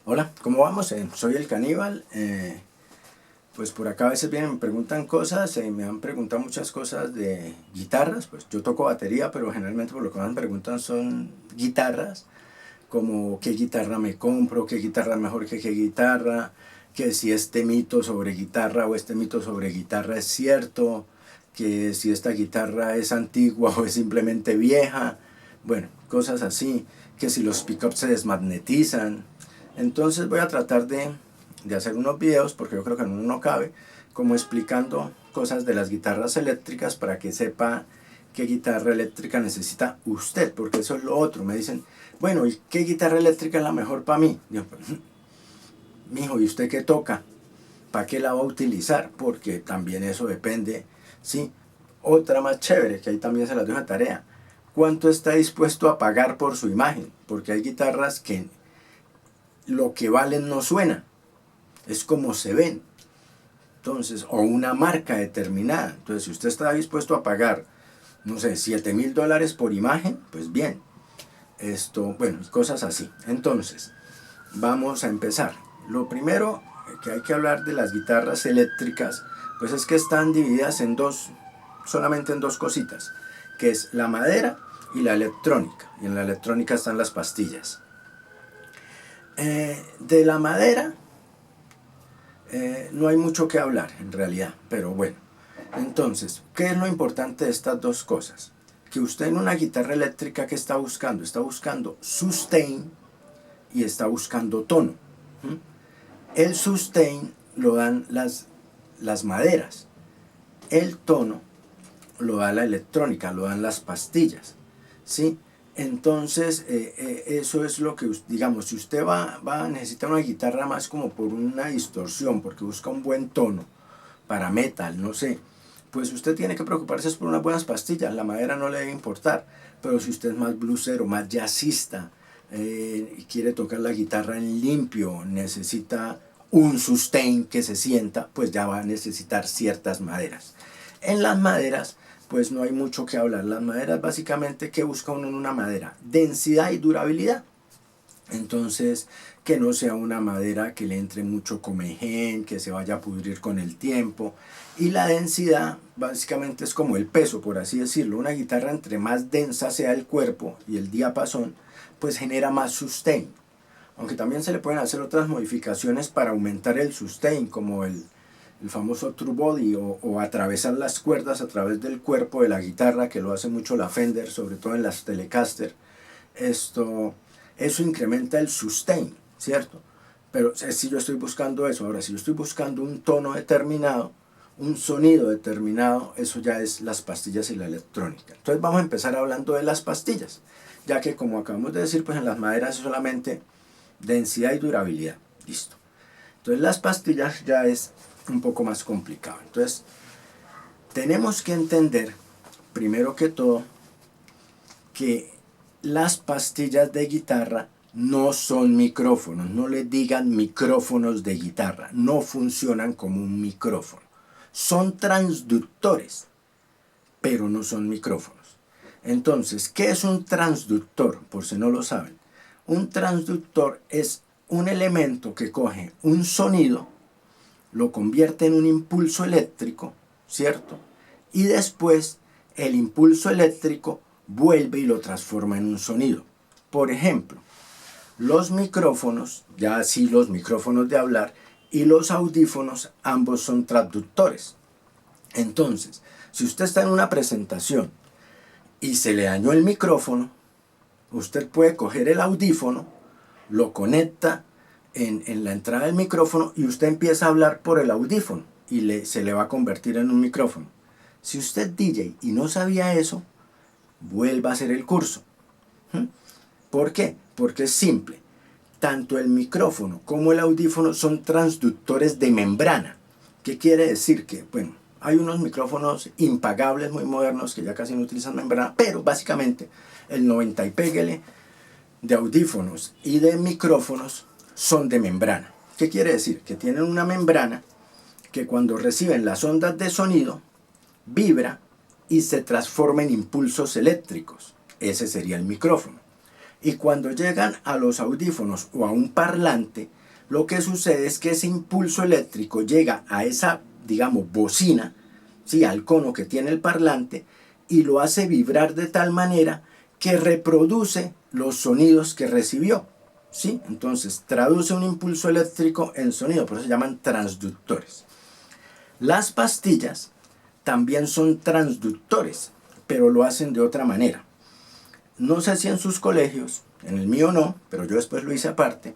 Hola, ¿cómo vamos? Soy el Caníbal. Pues por acá a veces vienen, me preguntan cosas, me han preguntado muchas cosas de guitarras. Pues yo toco batería, pero generalmente por lo que más me preguntan son guitarras, como qué guitarra me compro, qué guitarra es mejor que qué guitarra, que si este mito sobre guitarra o este mito sobre guitarra es cierto, que si esta guitarra es antigua o es simplemente vieja, bueno, cosas así, que si los pickups se desmagnetizan. Entonces voy a tratar de hacer unos videos, porque yo creo que en uno no cabe, como explicando cosas de las guitarras eléctricas para que sepa qué guitarra eléctrica necesita usted, porque eso es lo otro. Me dicen, bueno, ¿y qué guitarra eléctrica es la mejor para mí? Yo, pues, mijo, ¿y usted qué toca? ¿Para qué la va a utilizar? Porque también eso depende, ¿sí? Otra más chévere, que ahí también se las dejo de tarea. ¿Cuánto está dispuesto a pagar por su imagen? Porque hay guitarras que lo que valen no suena, es como se ven. Entonces, o una marca determinada. Entonces, si usted está dispuesto a pagar, no sé, $7,000 por imagen, pues bien. Bueno, cosas así. Entonces, vamos a empezar. Lo primero que hay que hablar de las guitarras eléctricas, pues es que están divididas en dos, solamente en dos cositas, que es la madera y la electrónica. Y en la electrónica están las pastillas. De la madera no hay mucho que hablar en realidad, pero bueno. Entonces, ¿qué es lo importante de estas dos cosas? Que usted en una guitarra eléctrica, ¿qué está buscando? Está buscando sustain y está buscando tono. El sustain lo dan las maderas. El tono lo da la electrónica, lo dan las pastillas. ¿Sí? Entonces, eso es lo que, digamos, si usted va a necesitar una guitarra más como por una distorsión, porque busca un buen tono, para metal, no sé, pues usted tiene que preocuparse por unas buenas pastillas, la madera no le debe importar, pero si usted es más bluesero, más jazzista, quiere tocar la guitarra en limpio, necesita un sustain que se sienta, pues ya va a necesitar ciertas maderas. En las maderas, pues no hay mucho que hablar. Las maderas básicamente, ¿qué busca uno en una madera? Densidad y durabilidad. Entonces, que no sea una madera que le entre mucho comején, que se vaya a pudrir con el tiempo. Y la densidad básicamente es como el peso, por así decirlo. Una guitarra, entre más densa sea el cuerpo y el diapasón, pues genera más sustain. Aunque también se le pueden hacer otras modificaciones para aumentar el sustain, como el famoso true body, o atravesar las cuerdas a través del cuerpo de la guitarra, que lo hace mucho la Fender, sobre todo en las Telecaster. Eso incrementa el sustain, ¿cierto? Pero si yo estoy buscando eso, ahora si yo estoy buscando un tono determinado, un sonido determinado, eso ya es las pastillas y la electrónica. Entonces vamos a empezar hablando de las pastillas, ya que como acabamos de decir, pues en las maderas es solamente densidad y durabilidad. Listo. Entonces las pastillas ya es un poco más complicado. Entonces tenemos que entender, primero que todo, que las pastillas de guitarra no son micrófonos. No le digan micrófonos de guitarra. No funcionan como un micrófono. Son transductores, pero no son micrófonos. Entonces, ¿qué es un transductor? Por si no lo saben. Un transductor es un elemento que coge un sonido, lo convierte en un impulso eléctrico, ¿cierto? Y después el impulso eléctrico vuelve y lo transforma en un sonido. Por ejemplo, los micrófonos, ya así los micrófonos de hablar, y los audífonos, ambos son transductores. Entonces, si usted está en una presentación y se le dañó el micrófono, usted puede coger el audífono, lo conecta en la entrada del micrófono y usted empieza a hablar por el audífono y se le va a convertir en un micrófono. Si usted es DJ y no sabía eso, vuelva a hacer el curso. ¿Por qué? Porque es simple. Tanto el micrófono como el audífono son transductores de membrana. ¿Qué quiere decir? Que, bueno, hay unos micrófonos impagables muy modernos que ya casi no utilizan membrana, pero básicamente el 90 y péguele de audífonos y de micrófonos son de membrana. ¿Qué quiere decir? Que tienen una membrana que cuando reciben las ondas de sonido vibra y se transforma en impulsos eléctricos. Ese sería el micrófono. Y cuando llegan a los audífonos o a un parlante, lo que sucede es que ese impulso eléctrico llega a esa, digamos, bocina, ¿sí?, al cono que tiene el parlante, y lo hace vibrar de tal manera que reproduce los sonidos que recibió, ¿sí? Entonces traduce un impulso eléctrico en sonido, por eso se llaman transductores. Las pastillas también son transductores, pero lo hacen de otra manera. No sé si en sus colegios, en el mío no, pero yo después lo hice aparte,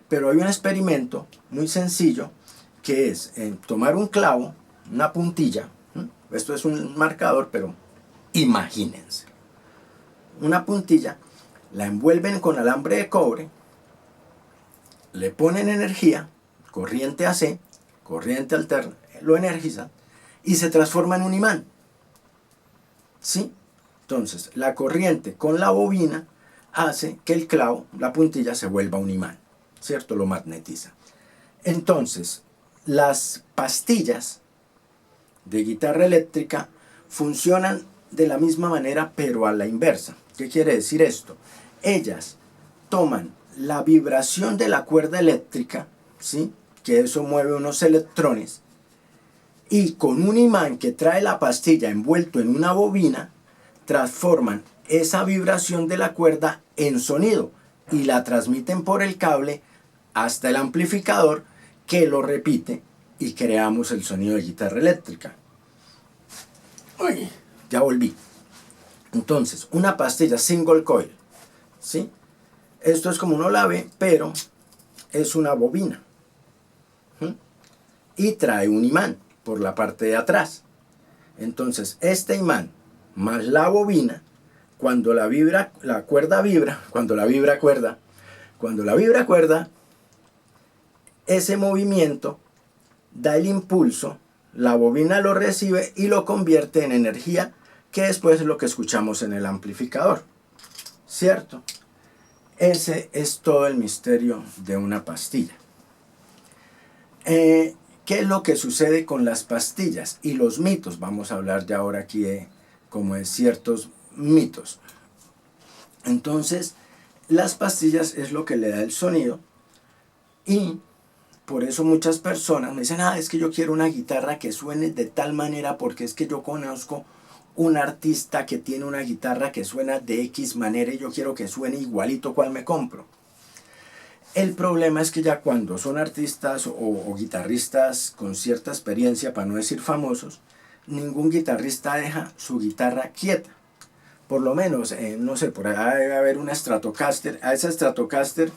pero hay un experimento muy sencillo que es tomar un clavo, una puntilla, esto es un marcador, pero imagínense, una puntilla, la envuelven con alambre de cobre, le ponen energía, corriente AC, corriente alterna, lo energizan y se transforma en un imán, ¿sí? Entonces, la corriente con la bobina hace que el clavo, la puntilla, se vuelva un imán, ¿cierto? Lo magnetiza. Entonces, las pastillas de guitarra eléctrica funcionan de la misma manera, pero a la inversa. ¿Qué quiere decir esto? Ellas toman la vibración de la cuerda eléctrica, ¿sí?, que eso mueve unos electrones, y con un imán que trae la pastilla envuelto en una bobina, transforman esa vibración de la cuerda en sonido y la transmiten por el cable hasta el amplificador, que lo repite, y creamos el sonido de guitarra eléctrica. Uy, ya volví. Entonces, una pastilla single coil, ¿sí? Esto es como uno la ve, pero es una bobina. Y trae un imán por la parte de atrás. Entonces, este imán más la bobina, cuando la cuerda vibra, ese movimiento da el impulso, la bobina lo recibe y lo convierte en energía, que después es lo que escuchamos en el amplificador, ¿cierto? Ese es todo el misterio de una pastilla. ¿Qué es lo que sucede con las pastillas y los mitos? Vamos a hablar ya ahora aquí como de ciertos mitos. Entonces, las pastillas es lo que le da el sonido, y por eso muchas personas me dicen, es que yo quiero una guitarra que suene de tal manera, porque es que yo conozco un artista que tiene una guitarra que suena de X manera y yo quiero que suene igualito, ¿cuál me compro? El problema es que ya cuando son artistas o guitarristas con cierta experiencia, para no decir famosos, ningún guitarrista deja su guitarra quieta. Por lo menos, no sé, por allá debe haber una Stratocaster. A esa Stratocaster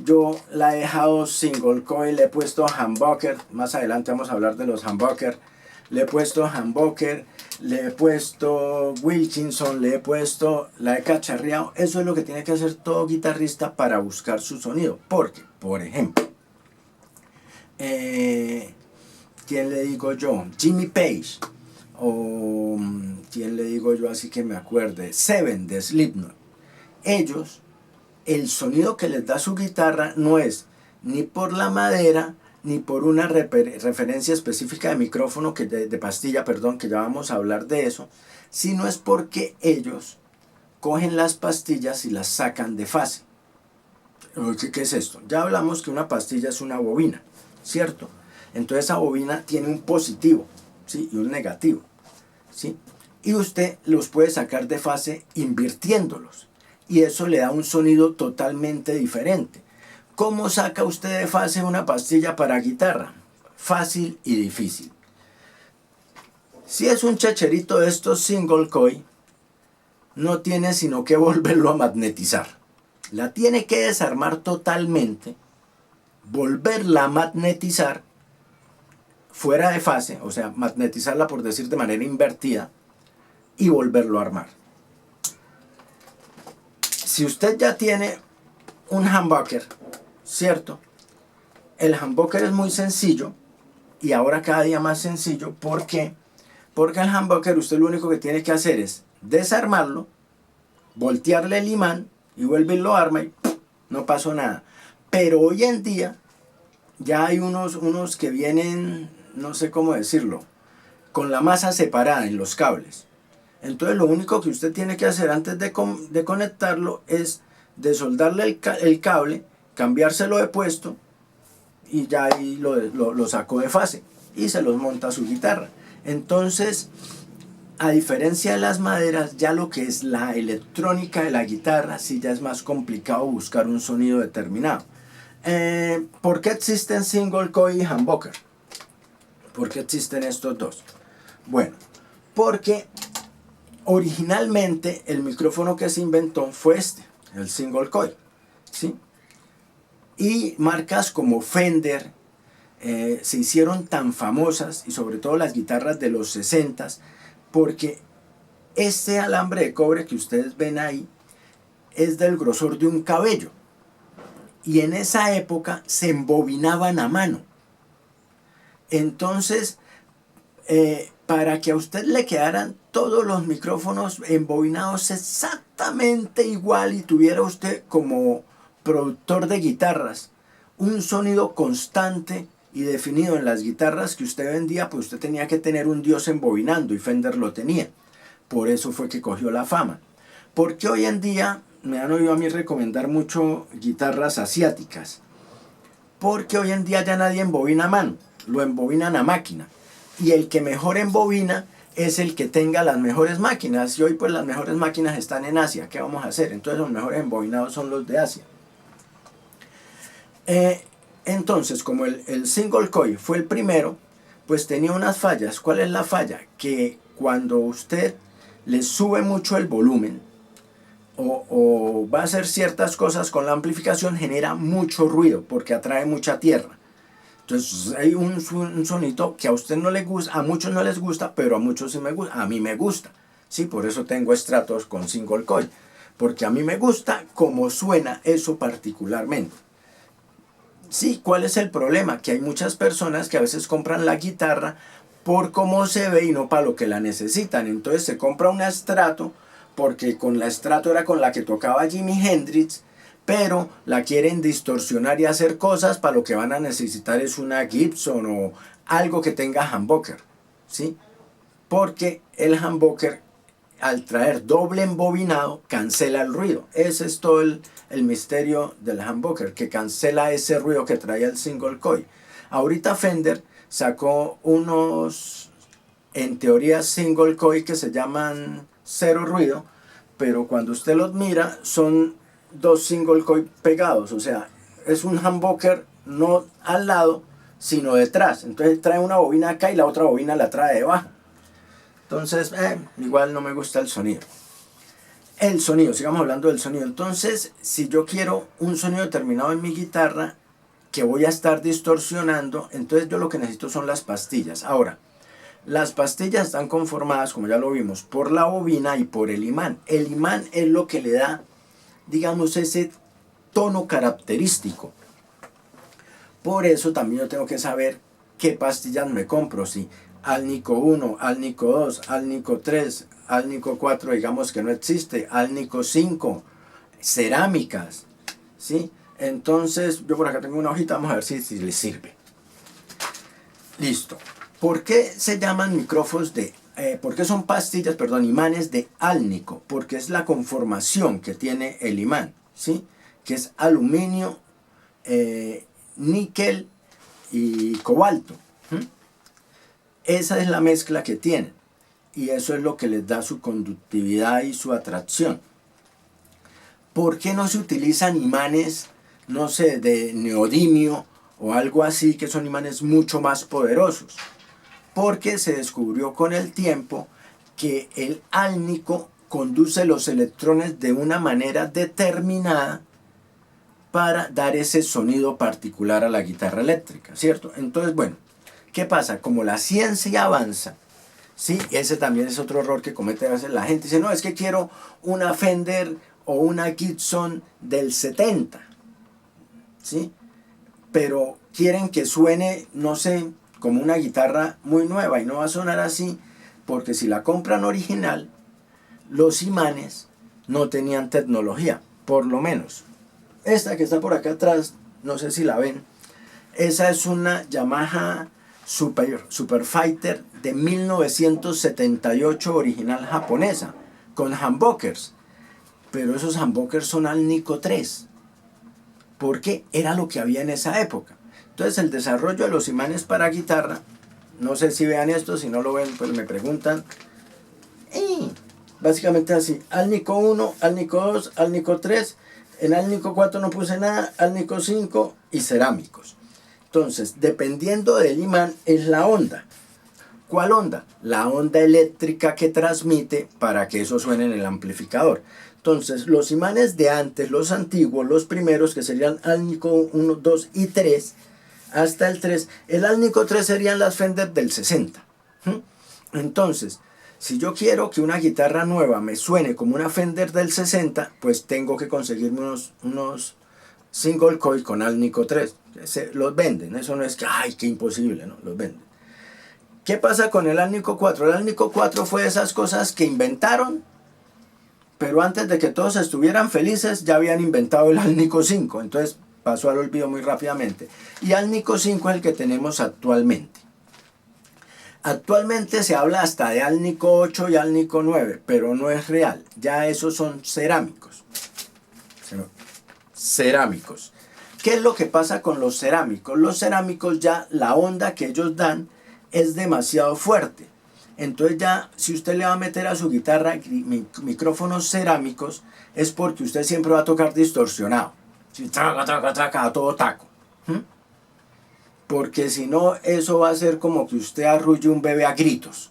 yo la he dejado single coil, le he puesto humbucker. Más adelante vamos a hablar de los humbucker. Le he puesto humbucker, le he puesto Wilkinson, le he puesto, la he cacharreado. Eso es lo que tiene que hacer todo guitarrista para buscar su sonido. Porque, por ejemplo, ¿quién le digo yo? Jimmy Page. O ¿quién le digo yo así que me acuerde? Seven de Slipknot. Ellos, el sonido que les da su guitarra no es ni por la madera, ni por una referencia específica de micrófono, de pastilla, perdón, que ya vamos a hablar de eso, sino es porque ellos cogen las pastillas y las sacan de fase. ¿Qué es esto? Ya hablamos que una pastilla es una bobina, ¿cierto? Entonces esa bobina tiene un positivo, ¿sí?, y un negativo, ¿sí? Y usted los puede sacar de fase invirtiéndolos, y eso le da un sonido totalmente diferente. ¿Cómo saca usted de fase una pastilla para guitarra? Fácil y difícil. Si es un chacherito de estos single coil, no tiene sino que volverlo a magnetizar. La tiene que desarmar totalmente, volverla a magnetizar fuera de fase, o sea, magnetizarla, por decir, de manera invertida, y volverlo a armar. Si usted ya tiene un humbucker, ¿cierto? El humbucker es muy sencillo, y ahora cada día más sencillo. ¿Por qué? Porque el humbucker usted lo único que tiene que hacer es desarmarlo, voltearle el imán y vuelve y lo arma y no pasó nada. Pero hoy en día ya hay unos que vienen, no sé cómo decirlo, con la masa separada en los cables. Entonces lo único que usted tiene que hacer antes de conectarlo es de soldarle el cable, cambiárselo de puesto y ya ahí lo sacó de fase y se los monta a su guitarra. Entonces, a diferencia de las maderas, ya lo que es la electrónica de la guitarra, sí ya es más complicado buscar un sonido determinado. ¿Por qué existen single coil y humbucker? ¿Por qué existen estos dos? Bueno, porque originalmente el micrófono que se inventó fue el single coil, ¿sí? Y marcas como Fender se hicieron tan famosas, y sobre todo las guitarras de los 60s, porque este alambre de cobre que ustedes ven ahí es del grosor de un cabello. Y en esa época se embobinaban a mano. Entonces, para que a usted le quedaran todos los micrófonos embobinados exactamente igual y tuviera usted como productor de guitarras un sonido constante y definido en las guitarras que usted vendía, pues usted tenía que tener un dios embobinando, y Fender lo tenía. Por eso fue que cogió la fama. Porque hoy en día me han oído a mí recomendar mucho guitarras asiáticas. Porque hoy en día ya nadie embobina a mano, lo embobinan a máquina. Y el que mejor embobina es el que tenga las mejores máquinas. Y hoy pues las mejores máquinas están en Asia. ¿Qué vamos a hacer? Entonces los mejores embobinados son los de Asia. Entonces, como el single coil fue el primero, pues tenía unas fallas. ¿Cuál es la falla? Que cuando usted le sube mucho el volumen o va a hacer ciertas cosas con la amplificación, genera mucho ruido porque atrae mucha tierra. Entonces hay un sonido que a usted no le gusta, a muchos no les gusta, pero a muchos sí me gusta. A mí me gusta, sí, por eso tengo estratos con single coil, porque a mí me gusta cómo suena eso particularmente. Sí, ¿cuál es el problema? Que hay muchas personas que a veces compran la guitarra por cómo se ve y no para lo que la necesitan. Entonces se compra una Strato porque con la Strato era con la que tocaba Jimi Hendrix, pero la quieren distorsionar y hacer cosas. Para lo que van a necesitar es una Gibson o algo que tenga humbucker, ¿sí? Porque el humbucker, al traer doble embobinado, cancela el ruido. Ese es todo el misterio del humbucker, que cancela ese ruido que traía el single coil. Ahorita Fender sacó unos, en teoría, single coil que se llaman cero ruido, pero cuando usted los mira son dos single coil pegados, o sea, es un humbucker no al lado, sino detrás. Entonces trae una bobina acá y la otra bobina la trae debajo. Entonces, igual no me gusta el sonido. El sonido, sigamos hablando del sonido. Entonces, si yo quiero un sonido determinado en mi guitarra que voy a estar distorsionando, entonces yo lo que necesito son las pastillas. Ahora, las pastillas están conformadas, como ya lo vimos, por la bobina y por el imán. El imán es lo que le da, digamos, ese tono característico. Por eso también yo tengo que saber qué pastillas me compro, si Alnico 1, Alnico 2, Alnico 3, Alnico 4, digamos que no existe, Alnico 5, cerámicas, ¿sí? Entonces, yo por acá tengo una hojita, vamos a ver si les sirve. Listo. ¿Por qué se llaman micrófonos por qué son pastillas, perdón, imanes de Alnico? Porque es la conformación que tiene el imán, ¿sí? Que es aluminio, níquel y cobalto. Esa es la mezcla que tienen, y eso es lo que les da su conductividad y su atracción. ¿Por qué no se utilizan imanes, no sé, de neodimio o algo así, que son imanes mucho más poderosos? Porque se descubrió con el tiempo que el álnico conduce los electrones de una manera determinada para dar ese sonido particular a la guitarra eléctrica, ¿cierto? Entonces, bueno, ¿qué pasa? Como la ciencia avanza, ¿sí? Ese también es otro error que comete a veces la gente. Dice, no, es que quiero una Fender o una Gibson del 70, ¿sí? Pero quieren que suene, no sé, como una guitarra muy nueva, y no va a sonar así, porque si la compran original, los imanes no tenían tecnología, por lo menos. Esta que está por acá atrás, no sé si la ven, esa es una Yamaha Super Fighter de 1978, original japonesa, con humbuckers. pero esos humbuckers son Alnico 3, porque era lo que había en esa época. Entonces el desarrollo de los imanes para guitarra, no sé si vean esto, si no lo ven pues me preguntan. Y básicamente así, Alnico 1, Alnico 2, Alnico 3, en Alnico 4 no puse nada, Alnico 5 y cerámicos. Entonces, dependiendo del imán es la onda. ¿Cuál onda? La onda eléctrica que transmite para que eso suene en el amplificador. Entonces, los imanes de antes, los antiguos, los primeros, que serían Alnico 1, 2 y 3, hasta el 3, el Alnico 3 serían las Fender del 60. Entonces, si yo quiero que una guitarra nueva me suene como una Fender del 60, pues tengo que conseguirme unos single coil con Alnico 3. Los venden, eso no es que, ay, qué imposible, ¿no? Los venden. ¿Qué pasa con el Alnico 4? El Alnico 4 fue de esas cosas que inventaron, pero antes de que todos estuvieran felices ya habían inventado el Alnico 5, entonces pasó al olvido muy rápidamente. Y Alnico 5 es el que tenemos actualmente. Actualmente se habla hasta de Alnico 8 y Alnico 9, pero no es real, ya esos son cerámicos. Cerámicos. ¿Qué es lo que pasa con los cerámicos? Los cerámicos ya la onda que ellos dan es demasiado fuerte. Entonces ya si usted le va a meter a su guitarra micrófonos cerámicos es porque usted siempre va a tocar distorsionado. Traca, traca, traca, a todo taco. Porque si no eso va a ser como que usted arrulle un bebé a gritos.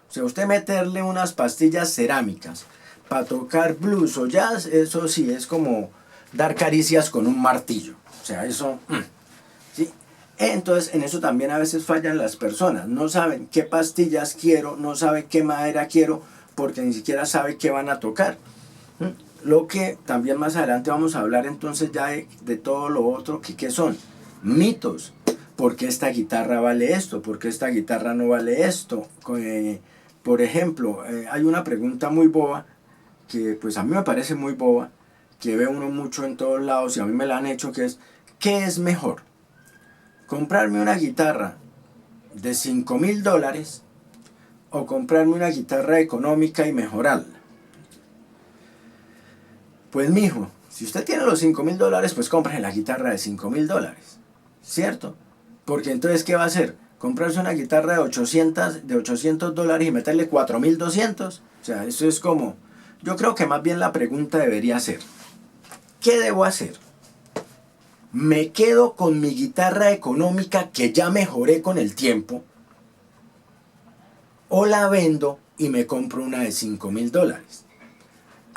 O sea, usted meterle unas pastillas cerámicas para tocar blues o jazz, eso sí es como dar caricias con un martillo. O sea, eso... ¿sí? Entonces, en eso también a veces fallan las personas. No saben qué pastillas quiero, no saben qué madera quiero, porque ni siquiera saben qué van a tocar. Lo que también más adelante vamos a hablar entonces ya de todo lo otro, que son mitos. ¿Por qué esta guitarra vale esto? ¿Por qué esta guitarra no vale esto? Por ejemplo, hay una pregunta muy boba, que pues a mí me parece muy boba, que ve uno mucho en todos lados y a mí me la han hecho, que es, ¿qué es mejor? ¿Comprarme una guitarra de $5,000 o comprarme una guitarra económica y mejorarla? Pues mijo, si usted tiene los $5,000, pues compre la guitarra de $5,000, ¿cierto? Porque entonces, ¿qué va a hacer? ¿Comprarse una guitarra de $800 y meterle 4,200? O sea, eso es como... Yo creo que más bien la pregunta debería ser, ¿qué debo hacer? ¿Me quedo con mi guitarra económica que ya mejoré con el tiempo? ¿O la vendo y me compro una de $5,000?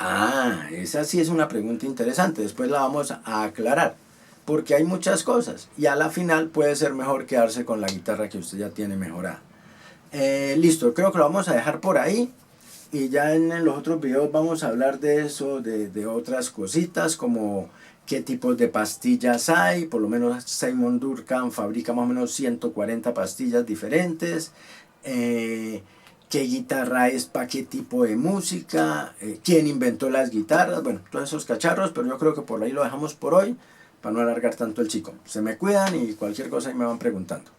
Ah, esa sí es una pregunta interesante, después la vamos a aclarar. Porque hay muchas cosas y a la final puede ser mejor quedarse con la guitarra que usted ya tiene mejorada. Listo, creo que lo vamos a dejar por ahí y ya en los otros videos vamos a hablar de eso, de otras cositas como qué tipos de pastillas hay. Por lo menos Seymour Duncan fabrica más o menos 140 pastillas diferentes. Qué guitarra es para qué tipo de música, quién inventó las guitarras, bueno, todos esos cacharros, pero yo creo que por ahí lo dejamos por hoy, para no alargar tanto el chico. Se me cuidan y cualquier cosa ahí me van preguntando.